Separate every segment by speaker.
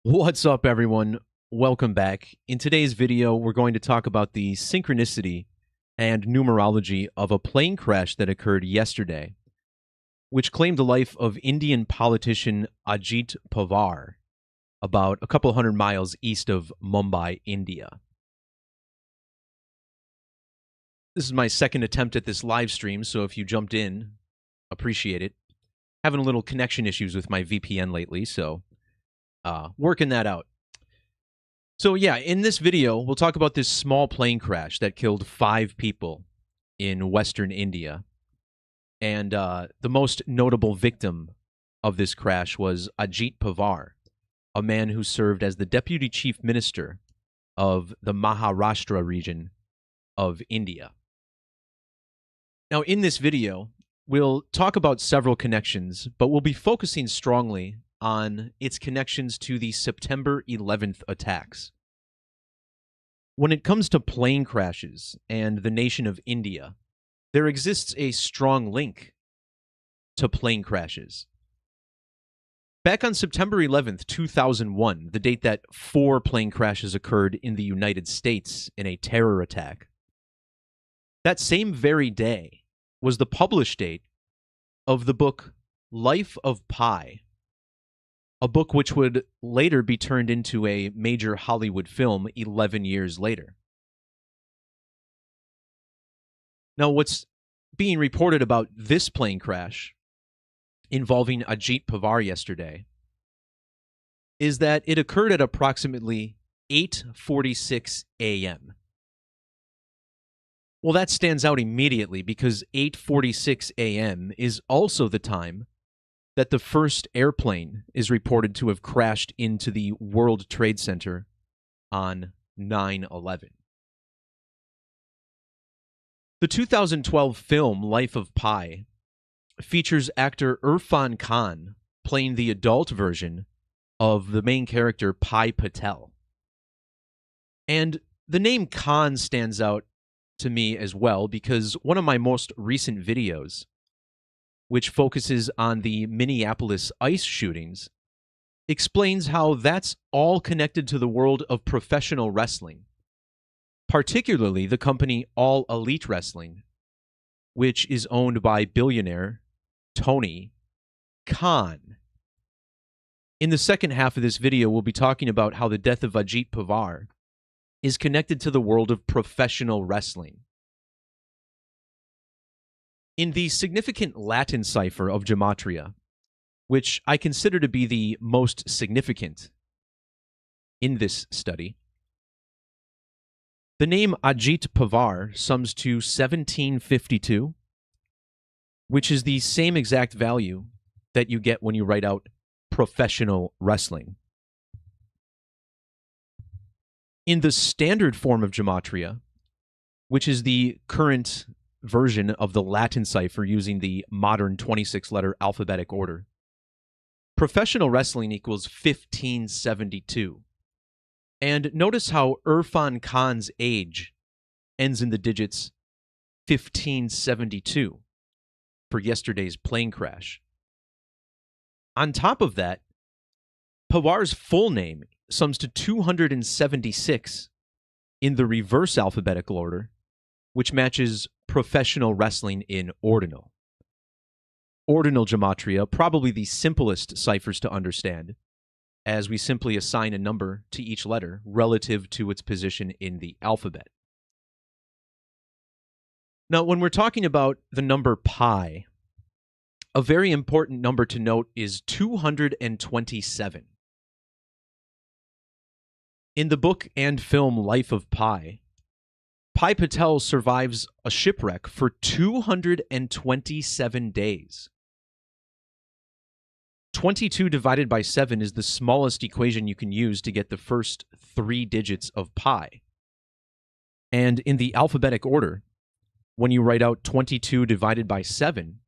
Speaker 1: What's up, everyone? Welcome back. In today's video, we're going to talk about the synchronicity and numerology of a plane crash that occurred yesterday, which claimed the life of Indian politician Ajit Pawar about a couple hundred miles east of Mumbai, India. This is my second attempt at this live stream, so if you jumped in, appreciate it. Having a little connection issues with my VPN lately, so working that out. So yeah, in this video, we'll talk about this small plane crash that killed 5 people in western India. And the most notable victim of this crash was Ajit Pawar, a man who served as the deputy chief minister of the Maharashtra region of India. Now, in this video, we'll talk about several connections, but we'll be focusing strongly on its connections to the September 11th attacks. When it comes to plane crashes and the nation of India, there exists a strong link to plane crashes. Back on September 11th, 2001, the date that 4 plane crashes occurred in the United States in a terror attack, that same very day was the published date of the book Life of Pi, a book which would later be turned into a major Hollywood film 11 years later. Now, what's being reported about this plane crash involving Ajit Pawar yesterday is that it occurred at approximately 8:46 a.m. Well, that stands out immediately because 8:46 a.m. is also the time that the first airplane is reported to have crashed into the World Trade Center on 9/11. The 2012 film Life of Pi features actor Irrfan Khan playing the adult version of the main character Pai Patel. And the name Khan stands out to me as well because one of my most recent videos, which focuses on the Minneapolis ICE shootings, explains how that's all connected to the world of professional wrestling, particularly the company All Elite Wrestling, which is owned by billionaire Tony Khan. In the second half of this video, we'll be talking about how the death of Ajit Pawar is connected to the world of professional wrestling. In the significant Latin cipher of Gematria, which I consider to be the most significant in this study, the name Ajit Pawar sums to 1752, which is the same exact value that you get when you write out professional wrestling. In the standard form of Gematria, which is the current version of the Latin cipher using the modern 26-letter alphabetic order, professional wrestling equals 1572. And notice how Irrfan Khan's age ends in the digits 1572 for yesterday's plane crash. On top of that, Pawar's full name sums to 276 in the reverse alphabetical order, which matches professional wrestling in ordinal. Ordinal gematria, probably the simplest ciphers to understand, as we simply assign a number to each letter relative to its position in the alphabet. Now, when we're talking about the number pi, a very important number to note is 227. In the book and film Life of Pi, Pai Patel survives a shipwreck for 227 days. 22 divided by 7 is the smallest equation you can use to get the first 3 digits of pi. And in the alphabetic order, when you write out 22 divided by 7,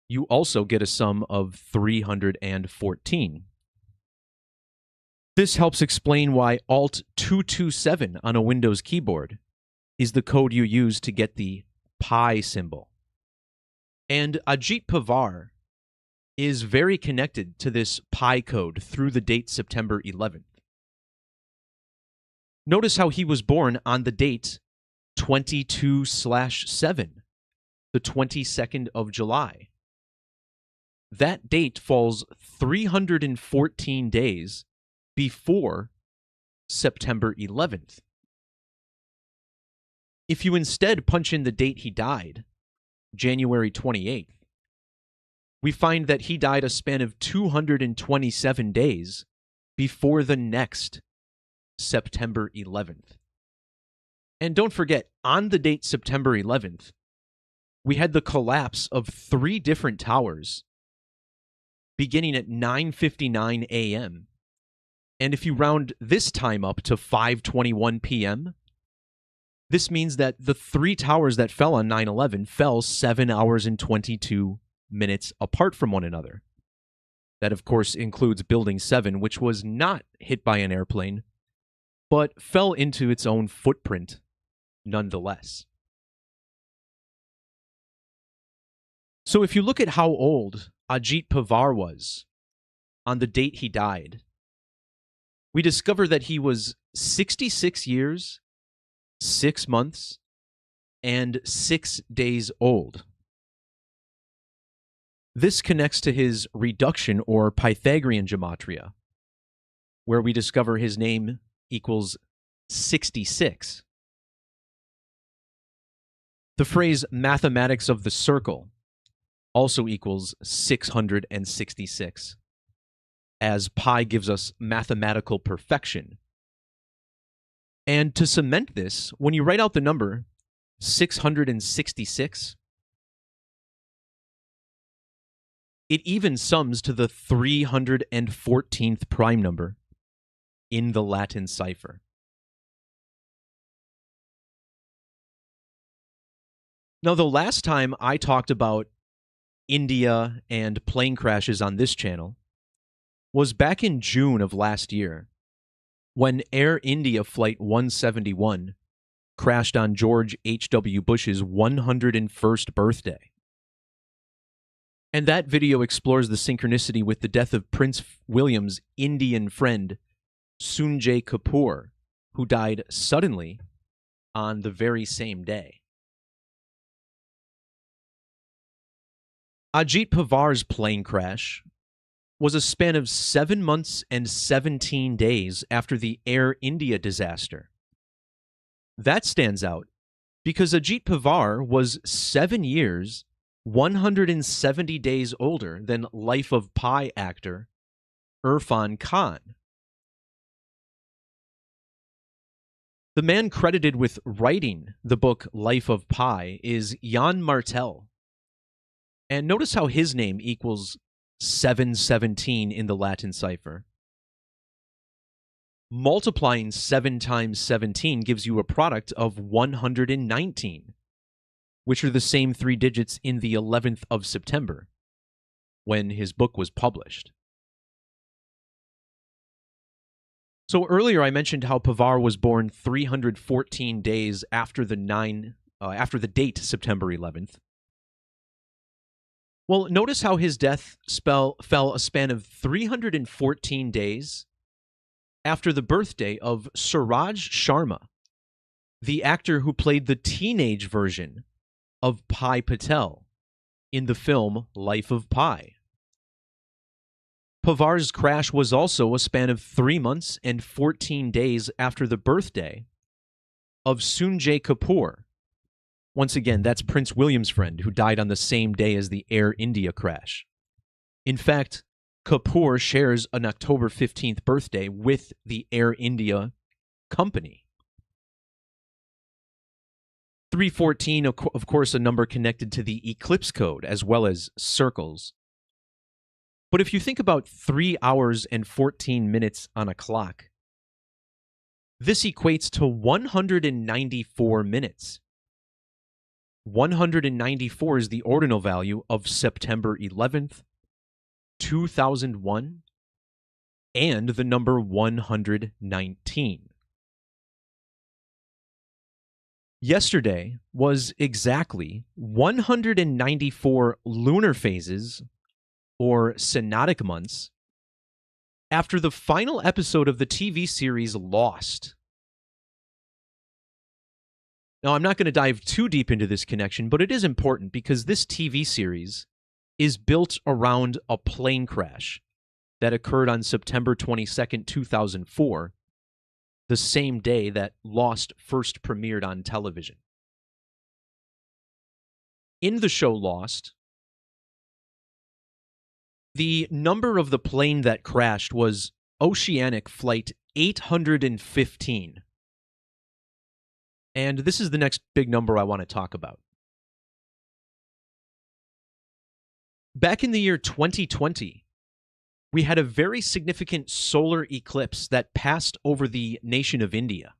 Speaker 1: you also get a sum of 314. This helps explain why Alt 227 on a Windows keyboard is the code you use to get the pi symbol. And Ajit Pawar is very connected to this pi code through the date September 11th. Notice how he was born on the date 22/7, the 22nd of July. That date falls 314 days before September 11th. If you instead punch in the date he died, January 28th, we find that he died a span of 227 days before the next September 11th. And don't forget, on the date September 11th, we had the collapse of 3 different towers beginning at 9:59 a.m. And if you round this time up to 5:21 p.m., this means that the 3 towers that fell on 9/11 fell 7 hours and 22 minutes apart from one another. That, of course, includes Building 7, which was not hit by an airplane, but fell into its own footprint nonetheless. So if you look at how old Ajit Pawar was on the date he died, we discover that he was 66 years, 6 months, and 6 days old. This connects to his reduction or Pythagorean gematria, where we discover his name equals 66. The phrase mathematics of the circle also equals 666, as pi gives us mathematical perfection. And to cement this, when you write out the number 666, it even sums to the 314th prime number in the Latin cipher. Now, the last time I talked about India and plane crashes on this channel was back in June of last year, when Air India Flight 171 crashed on George H.W. Bush's 101st birthday. And that video explores the synchronicity with the death of Prince William's Indian friend, Sanjay Kapoor, who died suddenly on the very same day. Ajit Pawar's plane crash was a span of 7 months and 17 days after the Air India disaster. That stands out because Ajit Pawar was 7 years, 170 days older than Life of Pi actor Irrfan Khan. The man credited with writing the book Life of Pi is Jan Martel. And notice how his name equals 717 in the Latin cipher. Multiplying 7 times 17 gives you a product of 119, which are the same 3 digits in the 11th of September, when his book was published. So earlier I mentioned how Pawar was born 314 days after the date September 11th. Well, notice how his death fell a span of 314 days after the birthday of Suraj Sharma, the actor who played the teenage version of Pi Patel in the film Life of Pi. Pawar's crash was also a span of 3 months and 14 days after the birthday of Sanjay Kapoor. Once again, that's Prince William's friend who died on the same day as the Air India crash. In fact, Kapoor shares an October 15th birthday with the Air India company. 314, of course, a number connected to the Eclipse code as well as circles. But if you think about 3 hours and 14 minutes on a clock, this equates to 194 minutes. 194 is the ordinal value of September 11th, 2001, and the number 119. Yesterday was exactly 194 lunar phases or synodic months, after the final episode of the TV series Lost. Now, I'm not going to dive too deep into this connection, but it is important because this TV series is built around a plane crash that occurred on September 22nd, 2004, the same day that Lost first premiered on television. In the show Lost, the number of the plane that crashed was Oceanic Flight 815. And this is the next big number I want to talk about. Back in the year 2020, we had a very significant solar eclipse that passed over the nation of India.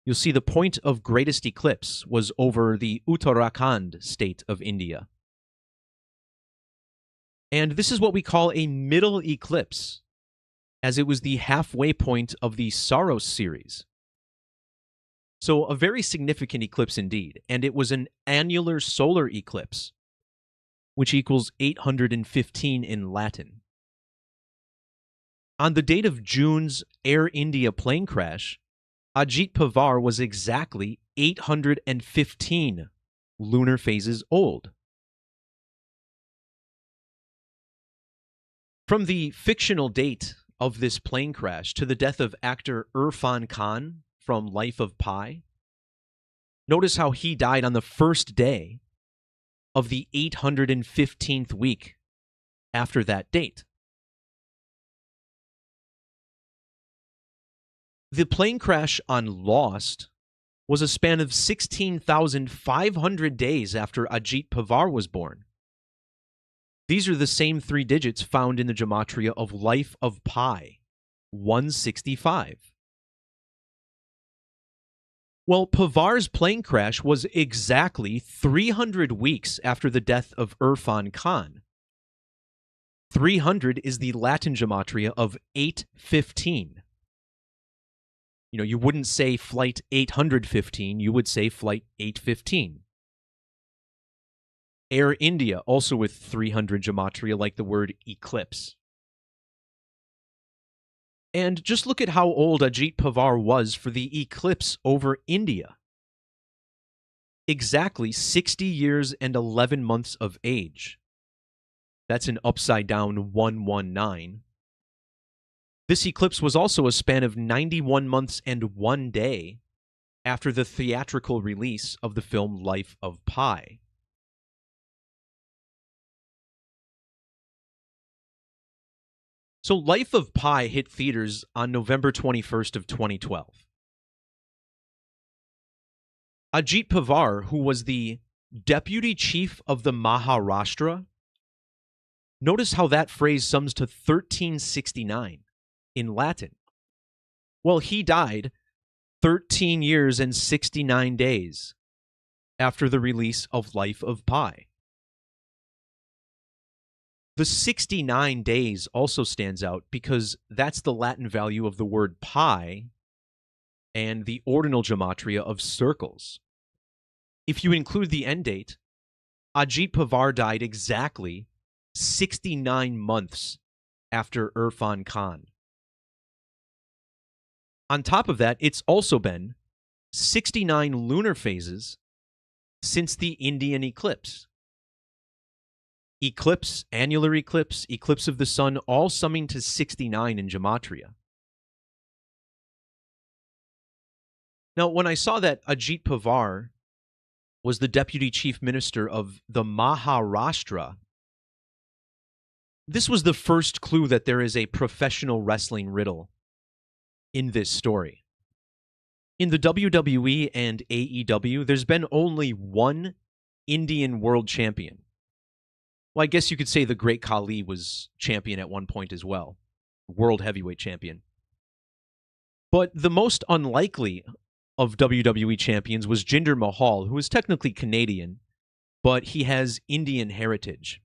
Speaker 1: You'll see the point of greatest eclipse was over the Uttarakhand state of India. And this is what we call a middle eclipse, as it was the halfway point of the Saros series. So a very significant eclipse indeed, and it was an annular solar eclipse, which equals 815 in Latin. On the date of June's Air India plane crash, Ajit Pawar was exactly 815 lunar phases old. From the fictional date of this plane crash to the death of actor Irrfan Khan from Life of Pi, notice how he died on the first day of the 815th week after that date. The plane crash on Lost was a span of 16,500 days after Ajit Pawar was born. These are the same three digits found in the Gematria of Life of Pi, 165. Well, Pavar's plane crash was exactly 300 weeks after the death of Irrfan Khan. 300 is the Latin gematria of 815. You wouldn't say flight 815, you would say flight 815. Air India, also with 300 gematria, like the word eclipse. And just look at how old Ajit Pawar was for the eclipse over India. Exactly 60 years and 11 months of age. That's an upside down 119. This eclipse was also a span of 91 months and 1 day after the theatrical release of the film Life of Pi. So Life of Pi hit theaters on November 21st of 2012. Ajit Pawar, who was the deputy chief of the Maharashtra, notice how that phrase sums to 1369 in Latin. Well, he died 13 years and 69 days after the release of Life of Pi. The 69 days also stands out because that's the Latin value of the word pi and the ordinal gematria of circles. If you include the end date, Ajit Pawar died exactly 69 months after Irrfan Khan. On top of that, it's also been 69 lunar phases since the Indian eclipse. Eclipse, annular eclipse, eclipse of the sun, all summing to 69 in Gematria. Now, when I saw that Ajit Pawar was the deputy chief minister of the Maharashtra, this was the first clue that there is a professional wrestling riddle in this story. In the WWE and AEW, there's been only one Indian world champion. Well, I guess you could say the Great Khali was champion at one point as well. World heavyweight champion. But the most unlikely of WWE champions was Jinder Mahal, who is technically Canadian, but he has Indian heritage.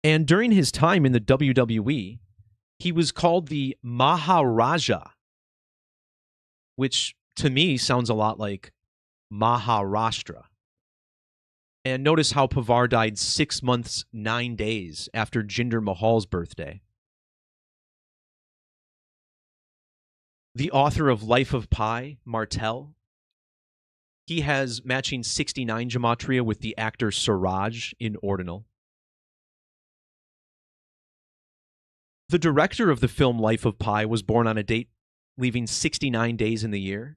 Speaker 1: And during his time in the WWE, he was called the Maharaja, which to me sounds a lot like Maharashtra. And notice how Pavar died 6 months, 9 days after Jinder Mahal's birthday. The author of Life of Pi, Martel, he has matching 69 gematria with the actor Suraj in ordinal. The director of the film Life of Pi was born on a date leaving 69 days in the year.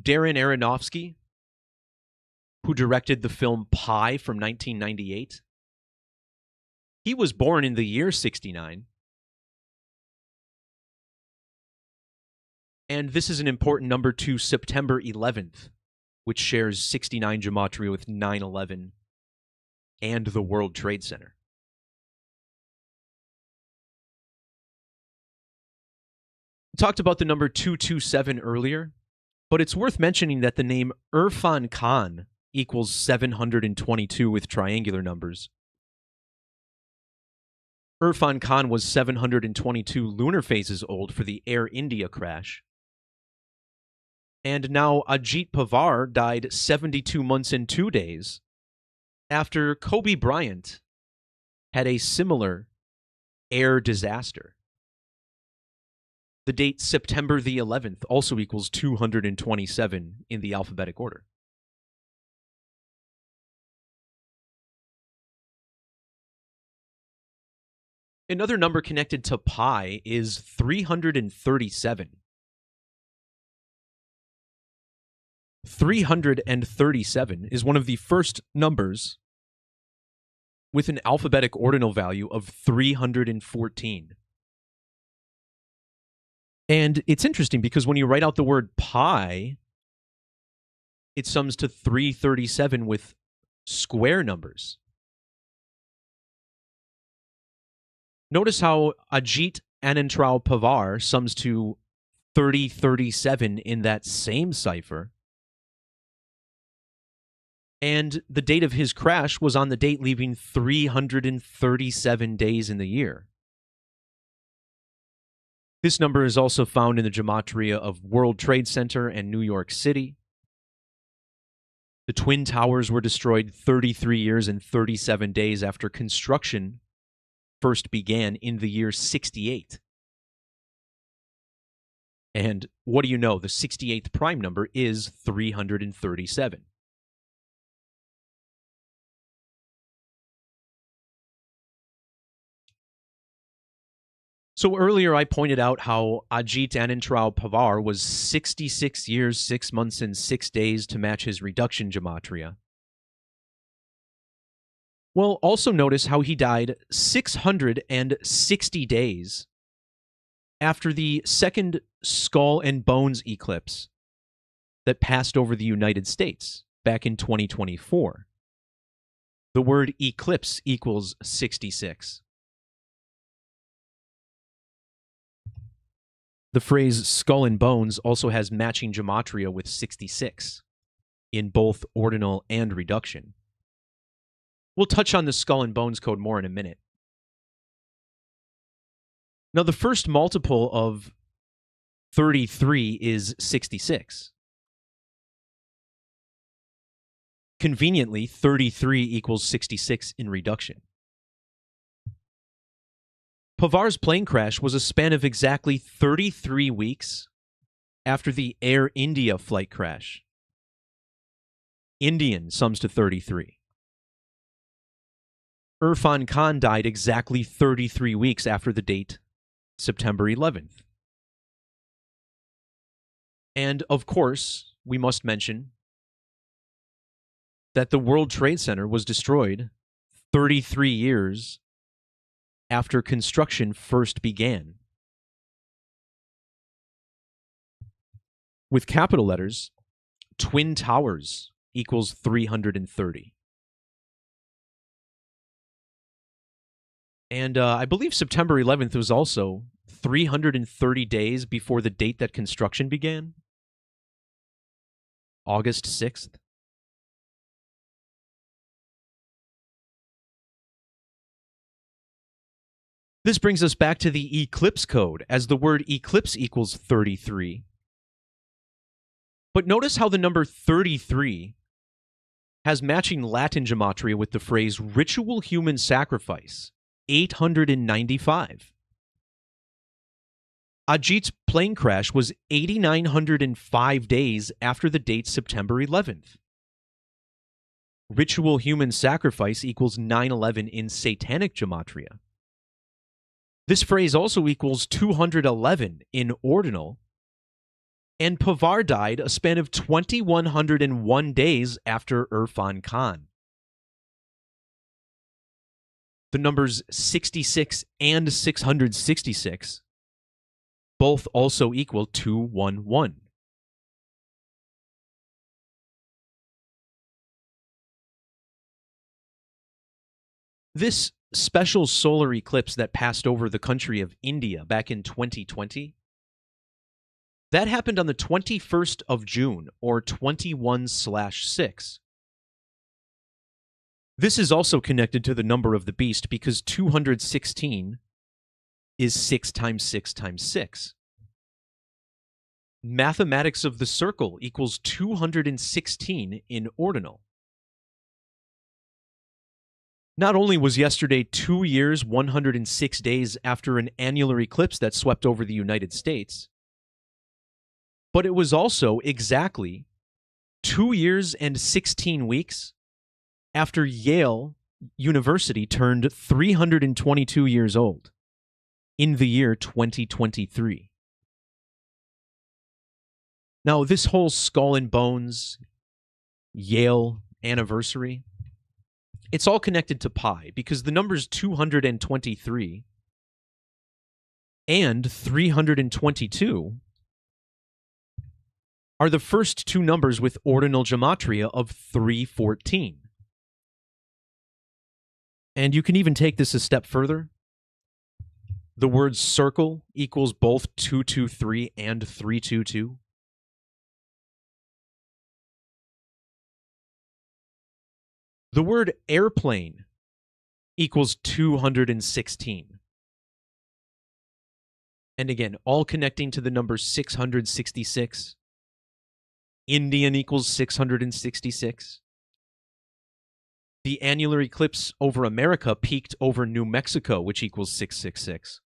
Speaker 1: Darren Aronofsky, who directed the film Pi from 1998, he was born in the year 69. And this is an important number to September 11th, which shares 69 gematria with 9/11 and the World Trade Center. We talked about the number 227 earlier, but it's worth mentioning that the name Irrfan Khan equals 722 with triangular numbers. Irrfan Khan was 722 lunar phases old for the Air India crash. And now Ajit Pawar died 72 months and 2 days after Kobe Bryant had a similar air disaster. The date September the 11th also equals 227 in the alphabetic order. Another number connected to pi is 337. 337 is one of the first numbers with an alphabetic ordinal value of 314. And it's interesting because when you write out the word pi, it sums to 337 with square numbers. Notice how Ajit Anantrao Pawar sums to 3037 in that same cipher. And the date of his crash was on the date leaving 337 days in the year. This number is also found in the gematria of World Trade Center and New York City. The Twin Towers were destroyed 33 years and 37 days after construction first began in the year 68. And what do you know? The 68th prime number is 337. So earlier I pointed out how Ajit Anantrao Pawar was 66 years, 6 months, and 6 days to match his reduction gematria. Well, also notice how he died 660 days after the second Skull and Bones eclipse that passed over the United States back in 2024. The word eclipse equals 66. The phrase skull and bones also has matching gematria with 66 in both ordinal and reduction. We'll touch on the skull and bones code more in a minute. Now, the first multiple of 33 is 66. Conveniently, 33 equals 66 in reduction. Pavar's plane crash was a span of exactly 33 weeks after the Air India flight crash. Indian sums to 33. Irrfan Khan died exactly 33 weeks after the date, September 11th. And, of course, we must mention that the World Trade Center was destroyed 33 years after construction first began. With capital letters, Twin Towers equals 330. And I believe September 11th was also 330 days before the date that construction began. August 6th. This brings us back to the Eclipse code, as the word eclipse equals 33. But notice how the number 33 has matching Latin gematria with the phrase ritual human sacrifice, 895. Ajit's plane crash was 8,905 days after the date September 11th. Ritual human sacrifice equals 911 in satanic gematria. This phrase also equals 211 in ordinal. And Pavar died a span of 2,101 days after Irrfan Khan. The numbers 66 and 666 both also equal 211. This special solar eclipse that passed over the country of India back in 2020, that happened on the 21st of June, or 21/6. This is also connected to the number of the beast because 216 is 6 times 6 times 6. Mathematics of the circle equals 216 in ordinal. Not only was yesterday 2 years, 106 days after an annular eclipse that swept over the United States, but it was also exactly 2 years and 16 weeks after Yale University turned 322 years old in the year 2023. Now, this whole Skull and Bones Yale anniversary, it's all connected to pi because the numbers 223 and 322 are the first two numbers with ordinal gematria of 314. And you can even take this a step further. The word circle equals both 223 and 322. The word airplane equals 216. And again, all connecting to the number 666. Indian equals 666. The annular eclipse over America peaked over New Mexico, which equals 666.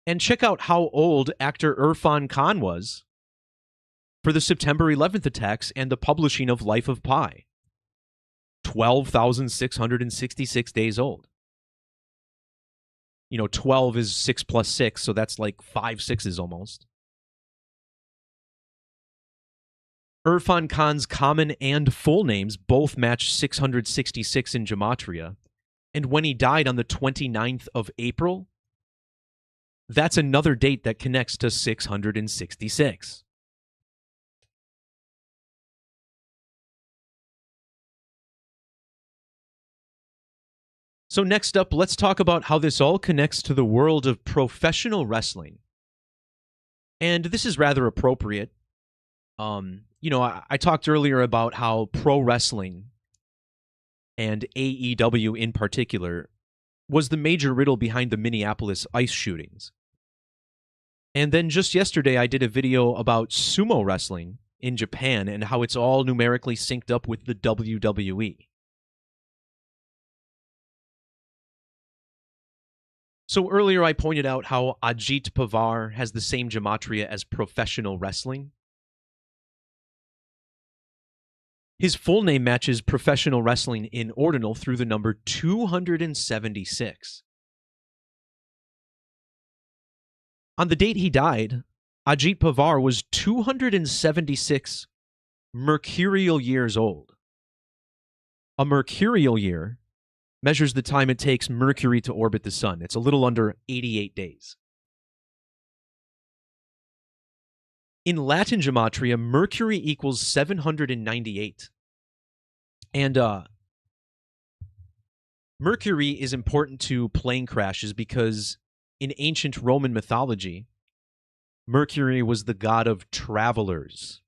Speaker 1: And check out how old actor Irrfan Khan was for the September 11th attacks and the publishing of Life of Pi. 12,666 days old. 12 is 6 plus 6, so that's like 5 sixes almost. Irrfan Khan's common and full names both match 666 in gematria, and when he died on the 29th of April, that's another date that connects to 666. So next up, let's talk about how this all connects to the world of professional wrestling. And this is rather appropriate. I talked earlier about how pro wrestling and AEW in particular was the major riddle behind the Minneapolis ICE shootings. And then just yesterday, I did a video about sumo wrestling in Japan and how it's all numerically synced up with the WWE. So earlier I pointed out how Ajit Pavar has the same gematria as professional wrestling. His full name matches professional wrestling in ordinal through the number 276. On the date he died, Ajit Pavar was 276 mercurial years old. A mercurial year measures the time it takes Mercury to orbit the sun. It's a little under 88 days. In Latin gematria, Mercury equals 798. And Mercury is important to plane crashes because in ancient Roman mythology, Mercury was the god of travelers.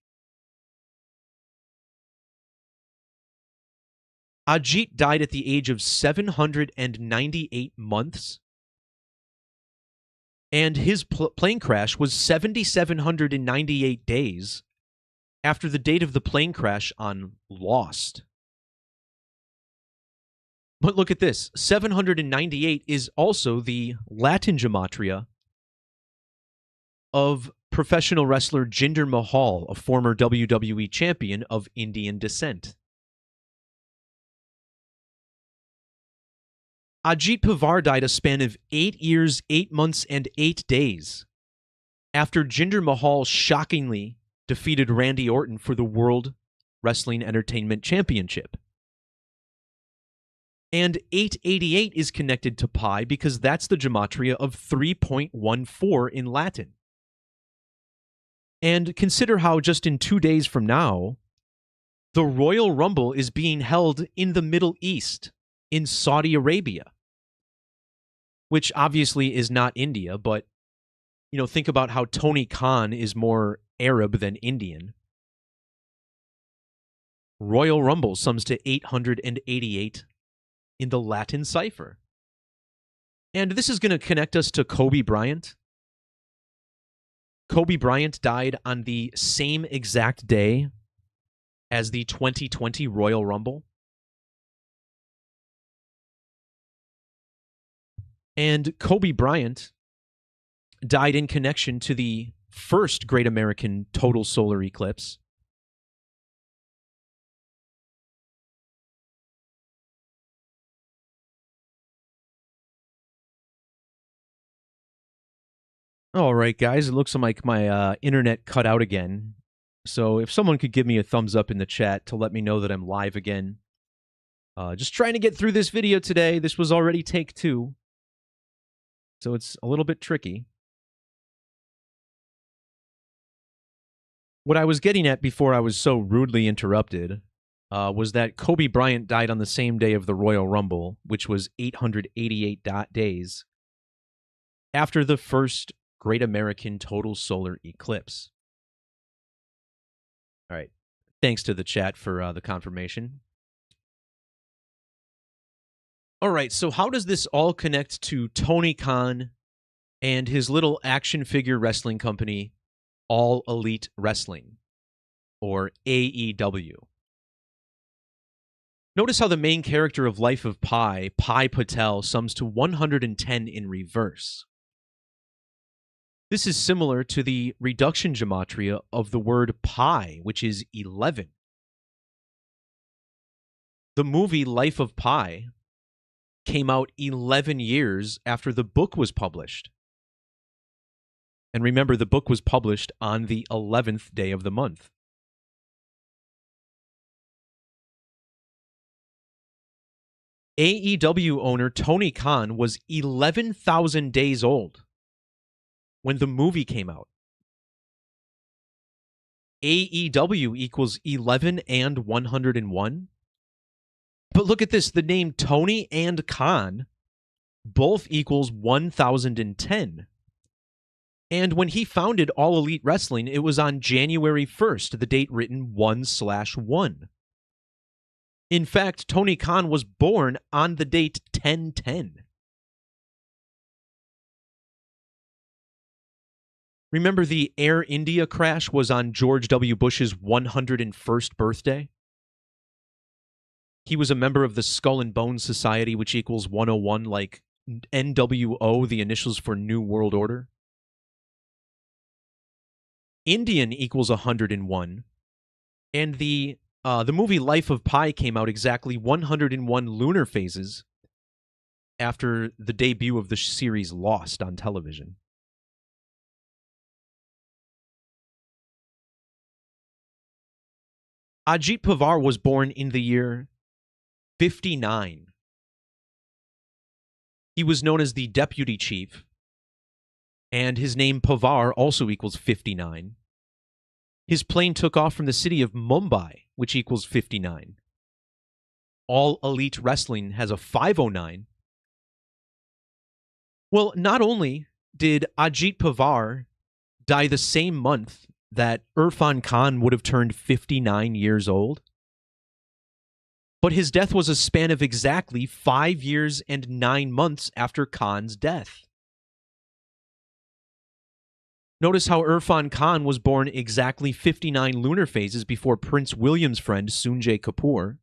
Speaker 1: Ajit died at the age of 798 months, and his plane crash was 7,798 days after the date of the plane crash on Lost. But look at this. 798 is also the Latin gematria of professional wrestler Jinder Mahal, a former WWE champion of Indian descent. Ajit Pawar died a span of 8 years, 8 months, and 8 days after Jinder Mahal shockingly defeated Randy Orton for the World Wrestling Entertainment Championship. And 888 is connected to pi because that's the gematria of 3.14 in Latin. And consider how just in 2 days from now, the Royal Rumble is being held in the Middle East, in Saudi Arabia, which obviously is not India, but, think about how Tony Khan is more Arab than Indian. Royal Rumble sums to 888 in the Latin cipher. And this is going to connect us to Kobe Bryant. Kobe Bryant died on the same exact day as the 2020 Royal Rumble. And Kobe Bryant died in connection to the first Great American Total Solar Eclipse. All right, guys, it looks like my internet cut out again. So if someone could give me a thumbs up in the chat to let me know that I'm live again. Just trying to get through this video today. This was already take 2. So it's a little bit tricky. What I was getting at before I was so rudely interrupted was that Kobe Bryant died on the same day of the Royal Rumble, which was 888 days after the first Great American Total Solar Eclipse. All right. Thanks to the chat for the confirmation. All right, so how does this all connect to Tony Khan and his little action figure wrestling company, All Elite Wrestling, or AEW? Notice how the main character of Life of Pi, Pi Patel, sums to 110 in reverse. This is similar to the reduction gematria of the word pi, which is 11. The movie Life of Pi came out 11 years after the book was published. And remember, the book was published on the 11th day of the month. AEW owner Tony Khan was 11,000 days old when the movie came out. AEW equals 11 and 101. But look at this, the name Tony and Khan both equals 1010. And when he founded All Elite Wrestling, it was on January 1st, the date written 1/1. In fact, Tony Khan was born on the date 1010. Remember the Air India crash was on George W. Bush's 101st birthday? He was a member of the Skull and Bones Society, which equals 101, like NWO, the initials for New World Order. Indian equals 101. And the movie Life of Pi came out exactly 101 lunar phases after the debut of the series Lost on television. Ajit Pawar was born in the year 59. He was known as the deputy chief, and his name Pawar also equals 59. His plane took off from the city of Mumbai, which equals 59. All Elite Wrestling has a 509. Well, not only did Ajit Pawar die the same month that Irrfan Khan would have turned 59 years old, but his death was a span of exactly 5 years and 9 months after Khan's death. Notice how Irrfan Khan was born exactly 59 lunar phases before Prince William's friend Sunjay Kapoor.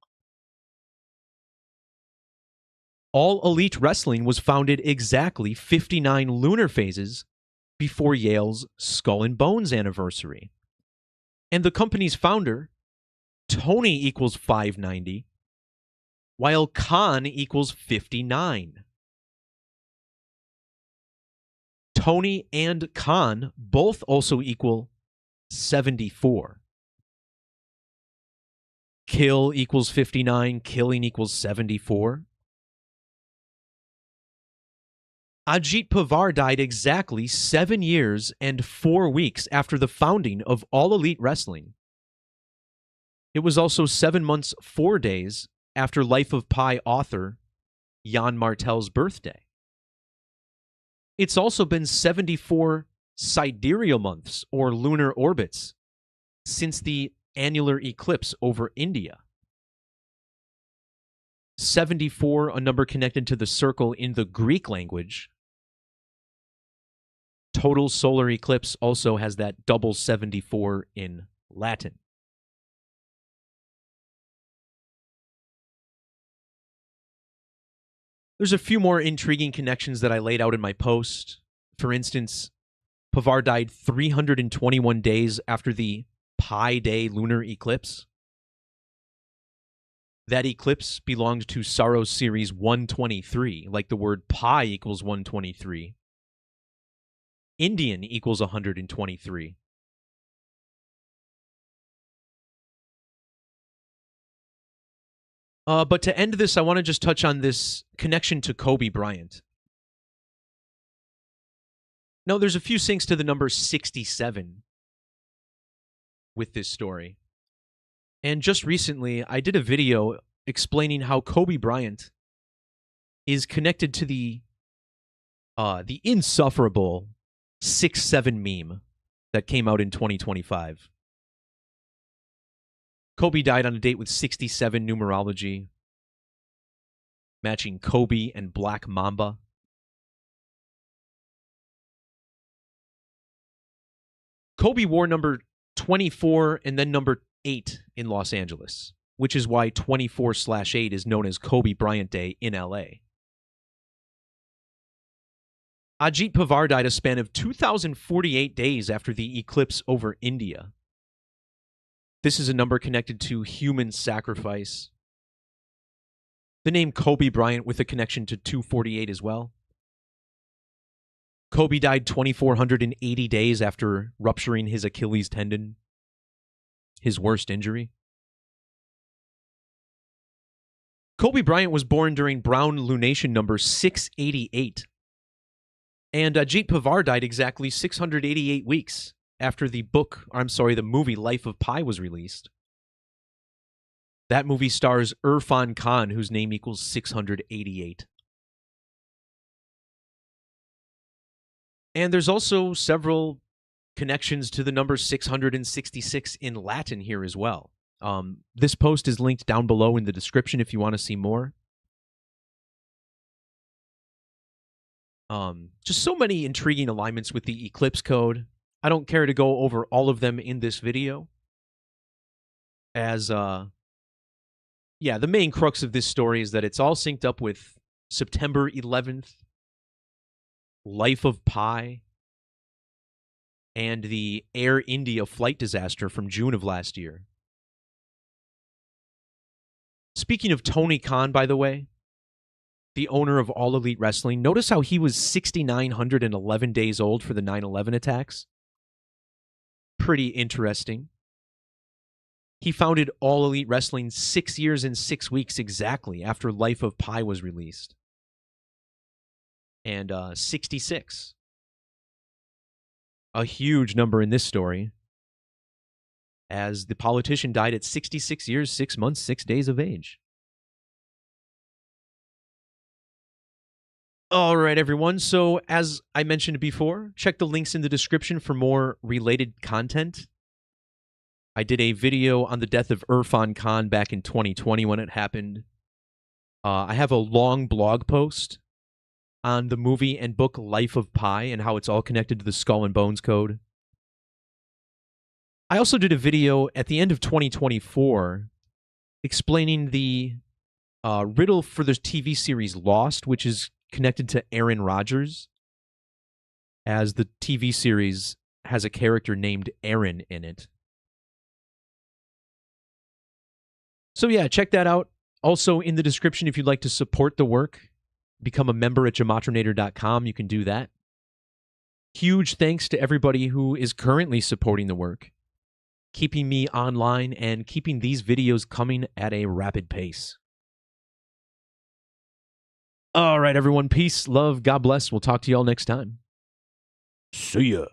Speaker 1: All Elite Wrestling was founded exactly 59 lunar phases before Yale's Skull and Bones anniversary. And the company's founder, Tony, equals 590, while Khan equals 59. Tony and Khan both also equal 74. Kill equals 59, killing equals 74. Ajit Pawar died exactly 7 years and 4 weeks after the founding of All Elite Wrestling. It was also 7 months, 4 days after Life of Pi author Jan Martel's birthday. It's also been 74 sidereal months, or lunar orbits, since the annular eclipse over India. 74, a number connected to the circle in the Greek language. Total solar eclipse also has that double 74 in Latin. There's a few more intriguing connections that I laid out in my post. For instance, Pawar died 321 days after the Pi Day lunar eclipse. That eclipse belonged to Saros series 123, like the word pi equals 123. Indian equals 123. But to end this, I want to just touch on this connection to Kobe Bryant. Now, there's a few syncs to the number 67 with this story. And just recently, I did a video explaining how Kobe Bryant is connected to the insufferable 6'7" meme that came out in 2025. Kobe died on a date with 67 numerology, matching Kobe and Black Mamba. Kobe wore number 24 and then number 8 in Los Angeles, which is why 24/8 is known as Kobe Bryant Day in LA. Ajit Pawar died a span of 2,048 days after the eclipse over India. This is a number connected to human sacrifice. The name Kobe Bryant with a connection to 248 as well. Kobe died 2,480 days after rupturing his Achilles tendon, his worst injury. Kobe Bryant was born during Brown lunation number 688. And Ajit Pawar died exactly 688 weeks after the movie Life of Pi was released. That movie stars Irrfan Khan, whose name equals 688. And there's also several connections to the number 666 in Latin here as well. This post is linked down below in the description if you want to see more. Just so many intriguing alignments with the Eclipse code. I don't care to go over all of them in this video, as the main crux of this story is that it's all synced up with September 11th, Life of Pi, and the Air India flight disaster from June of last year. Speaking of Tony Khan, by the way, the owner of All Elite Wrestling, notice how he was 6,911 days old for the 9/11 attacks? Pretty interesting. He founded All Elite Wrestling 6 years and 6 weeks exactly after Life of Pi was released. And 66. A huge number in this story, as the politician died at 66 years, 6 months, 6 days of age. All right, everyone. So, as I mentioned before, check the links in the description for more related content. I did a video on the death of Irrfan Khan back in 2020 when it happened. I have a long blog post on the movie and book Life of Pi and how it's all connected to the Skull and Bones code. I also did a video at the end of 2024 explaining the riddle for the TV series Lost, which is connected to Aaron Rodgers, as the TV series has a character named Aaron in it. So yeah, check that out. Also in the description, if you'd like to support the work, become a member at gematrinator.com. You can do that. Huge thanks to everybody who is currently supporting the work, keeping me online and keeping these videos coming at a rapid pace. All right, everyone. Peace, love, God bless. We'll talk to y'all next time. See ya.